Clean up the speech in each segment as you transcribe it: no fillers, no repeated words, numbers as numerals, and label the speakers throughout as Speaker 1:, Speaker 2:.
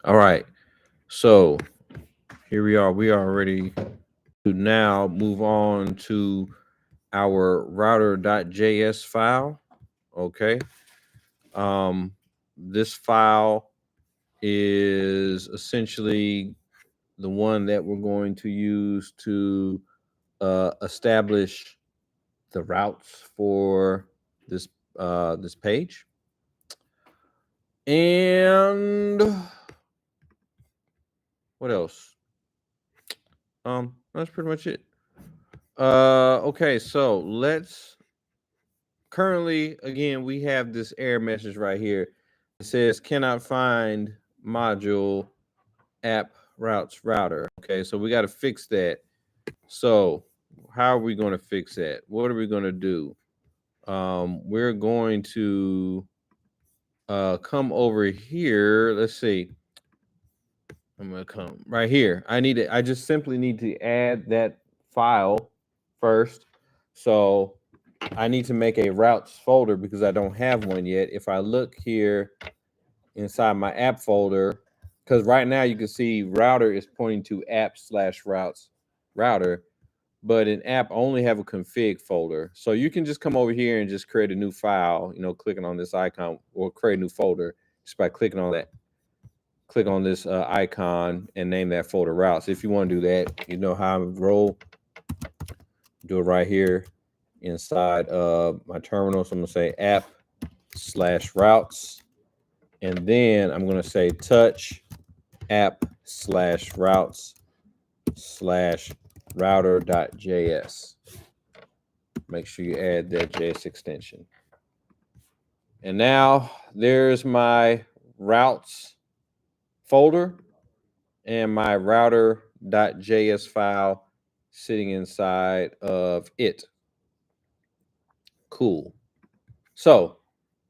Speaker 1: All right. So here we are. We are ready to now move on to our router.js file. Okay. Um, this file is essentially the one that we're going to use to establish the routes for this this page. And what else? That's pretty much it. Okay, so let's currently again we have this error message right here. It says cannot find module app routes router. Okay, so we got to fix that. So how are we going to fix that? What are we going to do? We're going to come over here. Let's see. I'm gonna come right here. I just simply need to add that file first. So I need to make a routes folder because I don't have one yet. If I look here inside my app folder, because right now you can see router is pointing to app/routes router, but in app I only have a config folder. So you can just come over here and just create a new file, clicking on this icon or create a new folder just by clicking on that. Click on this icon and name that folder routes. If you want to do that, you know how I roll. Do it right here inside my terminal. So I'm going to say app/routes. And then I'm going to say touch app/routes/router.js. Make sure you add that JS extension. And now there's my routes folder and my router.js file sitting inside of it. Cool. So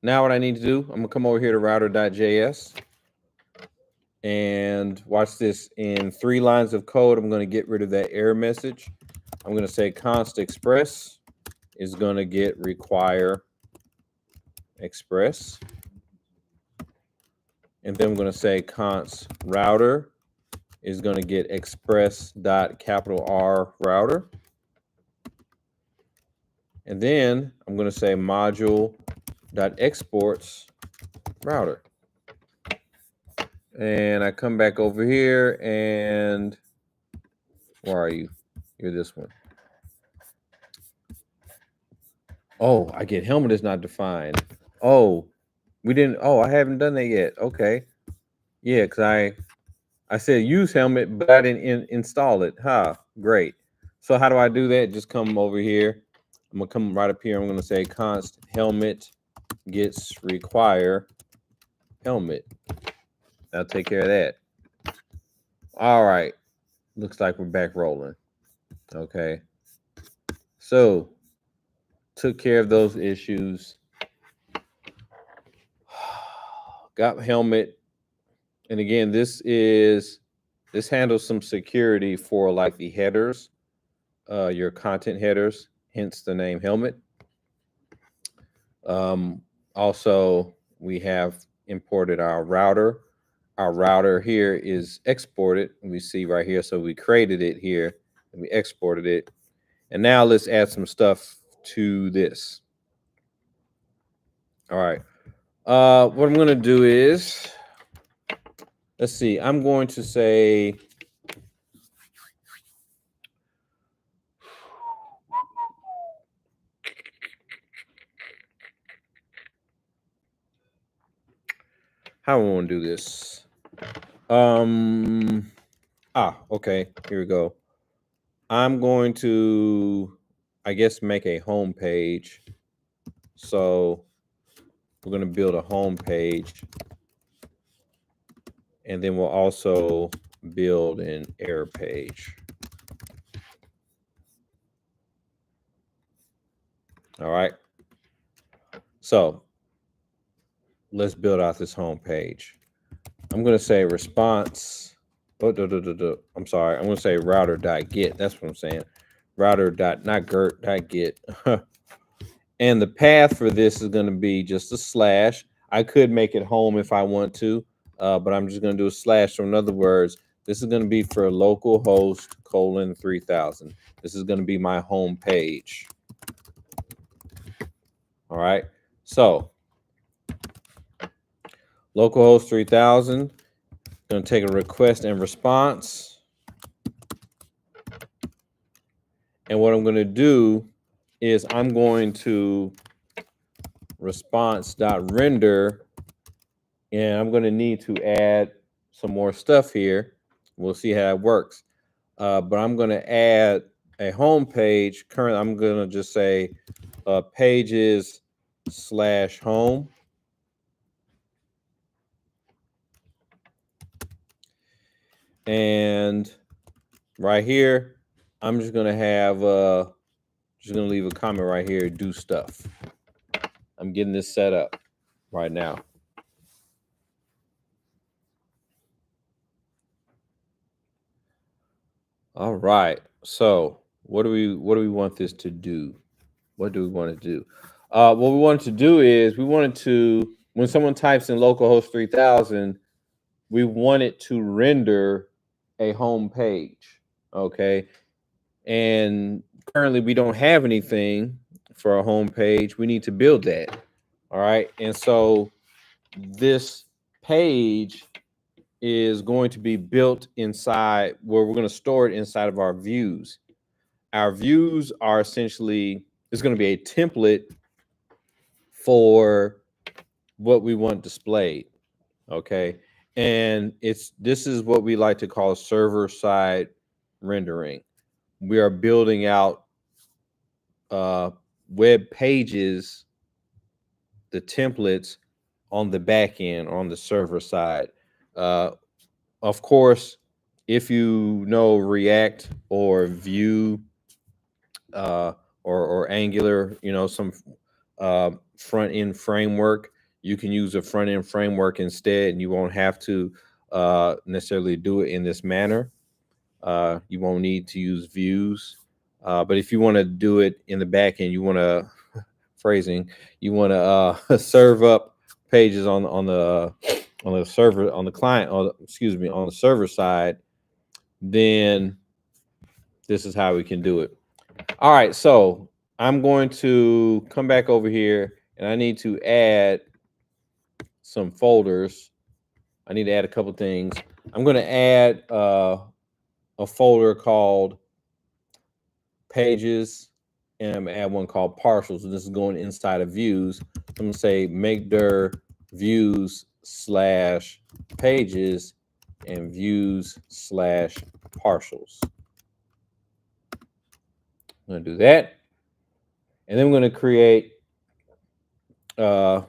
Speaker 1: now what I need to do, I'm gonna come over here to router.js and watch this. In 3 lines of code, I'm gonna get rid of that error message. I'm gonna say const express is gonna get require express. And then I'm gonna say const router is going to get express.R router. And then I'm going to say module.exports router. And I come back over here and where are you? You're this one. Oh, I get helmet is not defined. Oh, we didn't. Oh, I haven't done that yet. Okay. Yeah, because I said use helmet, but I didn't install it. Great. So how do I do that? Just come over here. I'm gonna come right up here. I'm gonna say const helmet gets require helmet. I'll take care of that. All right. Looks like we're back rolling. Okay. So took care of those issues. Got helmet. And again, this handles some security for like the headers, your content headers, hence the name helmet. Also, we have imported our router. Our router here is exported. We see right here. So we created it here and we exported it. And now let's add some stuff to this. All right. What I'm going to do is, let's see, I'm going to say, how do I want to do this? Okay, here we go. I'm going to, I guess, make a home page. So we're going to build a home page. And then we'll also build an error page. All right. So let's build out this home page. I'm going to say response. I'm sorry. I'm going to say router.get. That's what I'm saying. Router.get. And the path for this is going to be just a slash. I could make it home if I want to. but I'm just going to do a slash. So in other words, this is going to be for localhost colon 3000. This is going to be my home page. All right. So localhost 3000, going to take a request and response. And what I'm going to do is I'm going to response.render, and I'm going to need to add some more stuff here. We'll see how it works. But I'm going to add a home page. Currently, I'm going to just say pages/home. And right here, I'm just going to have, just going to leave a comment right here, do stuff. I'm getting this set up right now. All right. So what do we want this to do? What do we want to do? What we wanted to do is we wanted to, when someone types in localhost 3000, we want it to render a home page. Okay. And currently we don't have anything for a home page. We need to build that. All right. And so this page is going to be built inside, where we're going to store it inside of our views. Our views are essentially, it's going to be a template for what we want displayed. Okay. And this is what we like to call server side rendering. We are building out web pages, the templates on the back end, on the server side. Of course, if you know React or Vue or Angular, some front end framework, you can use a front end framework instead, and you won't have to necessarily do it in this manner. You won't need to use views. But if you want to do it in the back end, you want to you want to serve up pages on the server, on the client, on the server side, then this is how we can do it. All right, so I'm going to come back over here, and I need to add some folders. I need to add a couple things. I'm going to add a folder called pages, and I'm going to add one called partials. And this is going inside of views. I'm going to say make dir views / pages and views / partials. I'm going to do that. And then we're going to create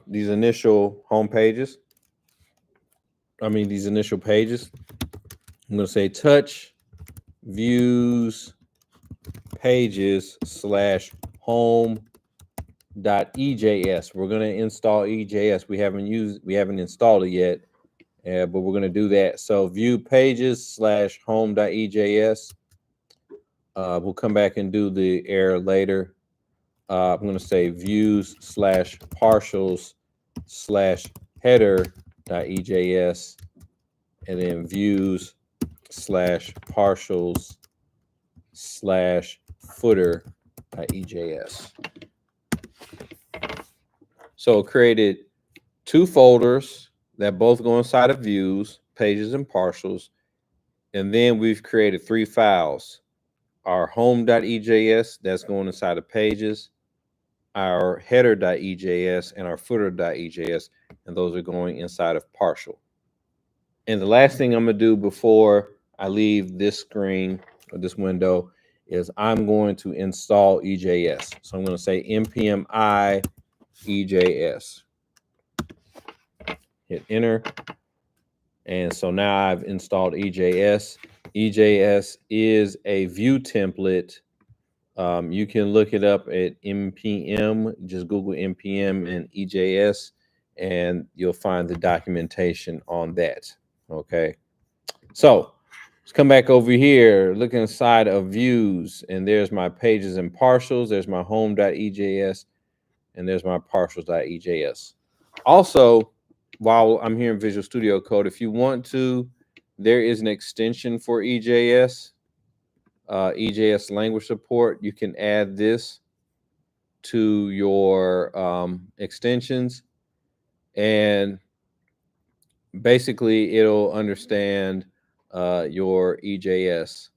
Speaker 1: these initial home pages. These initial pages. I'm going to say touch views pages / home.ejs. We're going to install EJS. We haven't installed it yet, but we're going to do that. So view pages / home.ejs. We'll come back and do the error later. I'm going to say views / partials / header.ejs, and then views / partials / footer.ejs. So it created two folders that both go inside of views, pages, and partials. And then we've created three files: our home.ejs, that's going inside of pages, our header.ejs, and our footer.ejs, and those are going inside of partial. And the last thing I'm going to do before I leave this screen or this window is I'm going to install EJS. So I'm going to say npm I EJS. Hit enter. And so now I've installed EJS. EJS is a view template. You can look it up at npm, just Google npm and EJS, and you'll find the documentation on that. Okay. So let's come back over here, look inside of views, and there's my pages and partials. There's my home.ejs, and there's my partials.ejs. Also, while I'm here in Visual Studio Code, if you want to, there is an extension for EJS, EJS language support. You can add this to your extensions, and basically it'll understand your EJS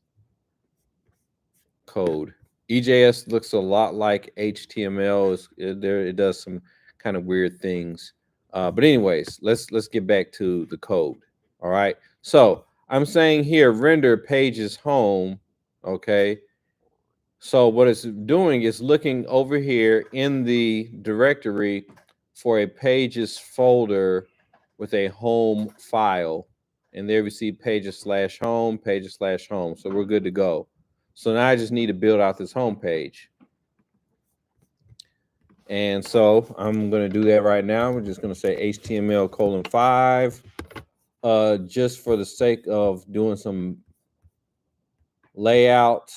Speaker 1: code. EJS looks a lot like HTML. It does some kind of weird things. But anyways, let's get back to the code. All right. So I'm saying here, render pages home. Okay. So what it's doing is looking over here in the directory for a pages folder with a home file. And there we see pages/home, pages/home. So we're good to go. So now I just need to build out this home page. And so I'm going to do that right now. We're just going to say HTML:5, just for the sake of doing some layout.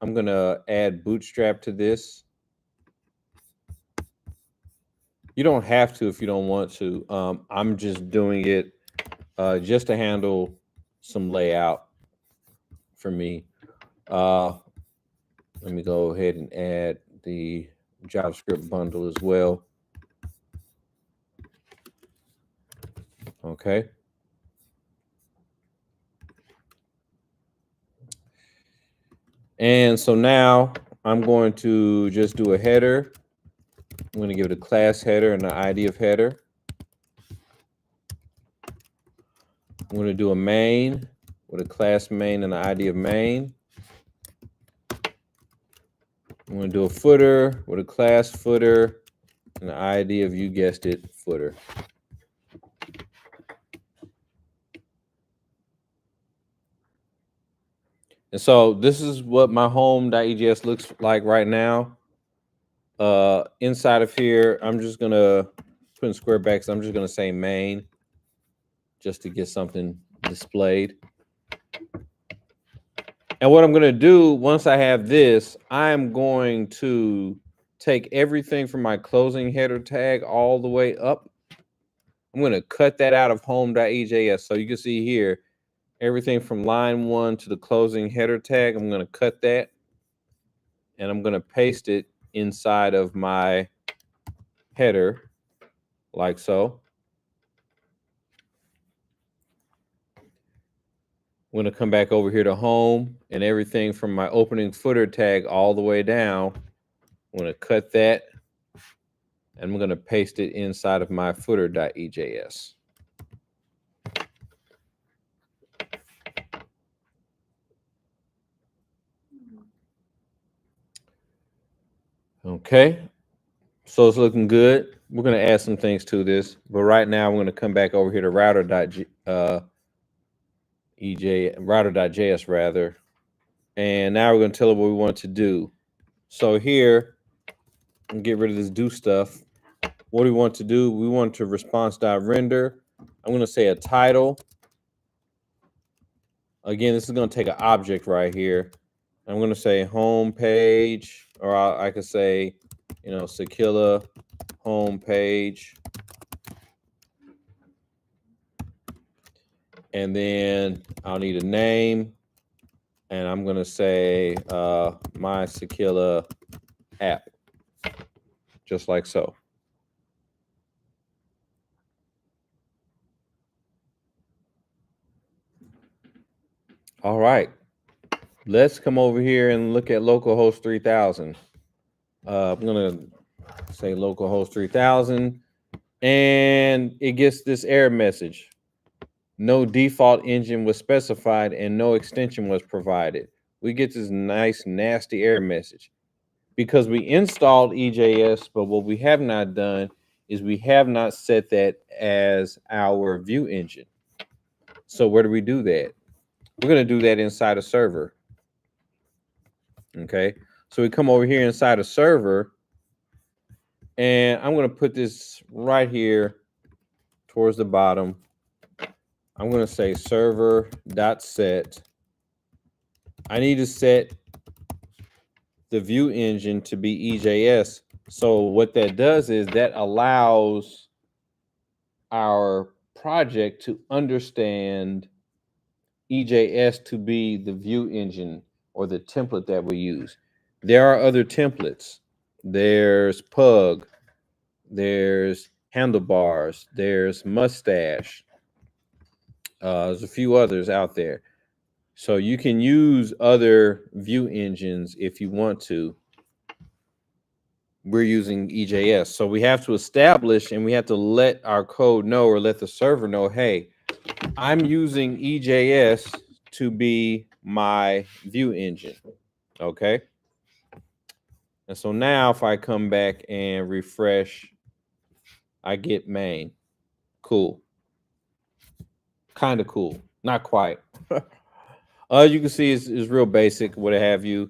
Speaker 1: I'm going to add Bootstrap to this. You don't have to if you don't want to. I'm just doing it just to handle some layout for me. Let me go ahead and add the JavaScript bundle as well. Okay. And so now I'm going to just do a header. I'm going to give it a class header and an ID of header. I'm going to do a main with a class main and an ID of main. I'm going to do a footer with a class footer and an ID of, you guessed it, footer. And so this is what my home.ejs looks like right now. Inside of here, I'm just going to put in square brackets. I'm just going to say main just to get something displayed. And what I'm going to do once I have this, I'm going to take everything from my closing header tag all the way up. I'm going to cut that out of home.ejs. So you can see here, everything from line 1 to the closing header tag, I'm going to cut that. And I'm going to paste it inside of my header, like so. I'm going to come back over here to home, and everything from my opening footer tag all the way down, I'm going to cut that, and I'm going to paste it inside of my footer.ejs. Okay, so it's looking good. We're going to add some things to this, but right now I'm going to come back over here to router.js rather, and now we're going to tell it what we want to do. So here, and get rid of this do stuff. What do we want to do? We want to response.render. I'm going to say a title. Again, this is going to take an object right here. I'm going to say home page, or I could say, Sakilla home page. And then I'll need a name. And I'm going to say my Sakilla app, just like so. All right. Let's come over here and look at localhost 3000. I'm going to say localhost 3000, and it gets this error message. No default engine was specified and no extension was provided. We get this nice, nasty error message because we installed EJS, but what we have not done is we have not set that as our view engine. So where do we do that? We're going to do that inside a server. Okay, so we come over here inside a server, and I'm going to put this right here towards the bottom. I'm going to say server.set. I need to set the view engine to be EJS. So what that does is that allows our project to understand EJS to be the view engine or the template that we use. There are other templates. There's Pug, there's Handlebars, there's Mustache. There's a few others out there. So you can use other view engines if you want to. We're using EJS. So we have to establish and we have to let our code know or let the server know, hey, I'm using EJS to be my view engine. Okay. And so now if I come back and refresh, I get main. Cool. Kind of cool. Not quite. You can see it's real basic, what have you.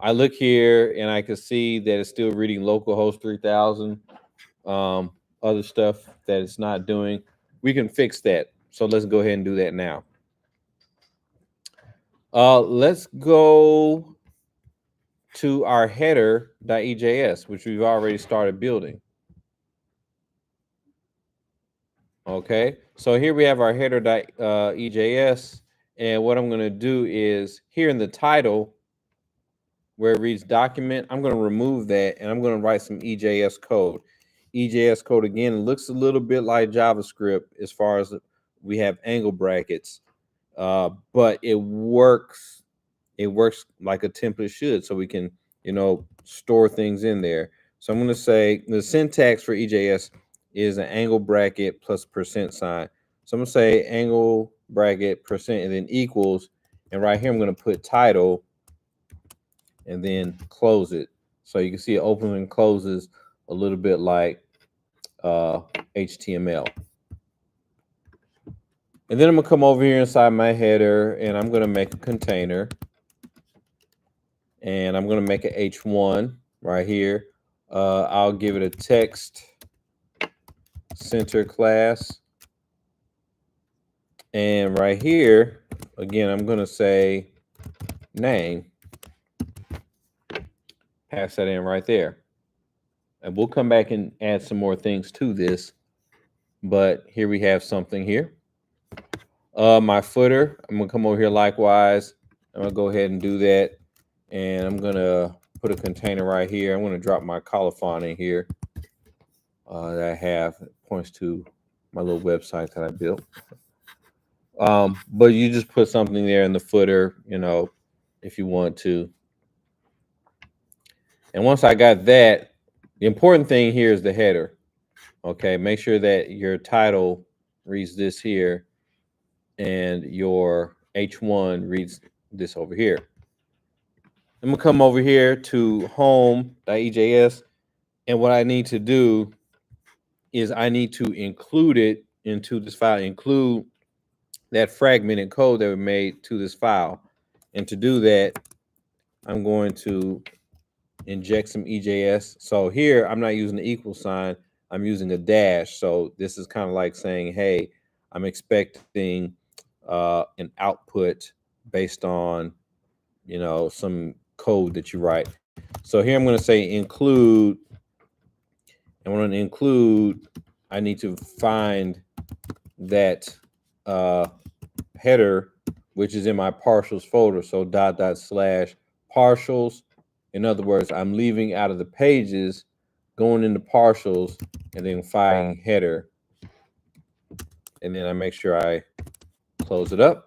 Speaker 1: I look here and I can see that it's still reading localhost 3000. Other stuff that it's not doing. We can fix that. So let's go ahead and do that now. Let's go to our header.ejs, which we've already started building. Okay, so here we have our header.ejs, and what I'm going to do is here in the title where it reads document, I'm going to remove that and I'm going to write some EJS code. EJS code again looks a little bit like JavaScript as far as we have angle brackets, but it works. It works like a template should, so we can, store things in there. So I'm going to say the syntax for EJS is an angle bracket plus %sign. So I'm going to say angle bracket percent and then equals, and right here I'm going to put title and then close it. So you can see it opens and closes a little bit like HTML. And then I'm going to come over here inside my header and I'm going to make a container. And I'm going to make an H1 right here. I'll give it a text center class. And right here, again, I'm going to say name. Pass that in right there. And we'll come back and add some more things to this. But here we have something here. My footer, I'm going to come over here likewise. I'm going to go ahead and do that. And I'm going to put a container right here. I'm going to drop my colophon in here that I have. It points to my little website that I built. But you just put something there in the footer, if you want to. And once I got that, the important thing here is the header. Okay, make sure that your title reads this here and your H1 reads this over here. I'm going to come over here to home.ejs, and what I need to do is I need to include it into this file, include that fragmented code that we made to this file. And to do that, I'm going to inject some EJS. So here, I'm not using the equal sign. I'm using a dash. So this is kind of like saying, hey, I'm expecting an output based on, some code that you write. So here I'm going to say include. And when I include, I need to find that header, which is in my partials folder. So .. partials. In other words, I'm leaving out of the pages, going into partials, and then finding header. And then I make sure I close it up.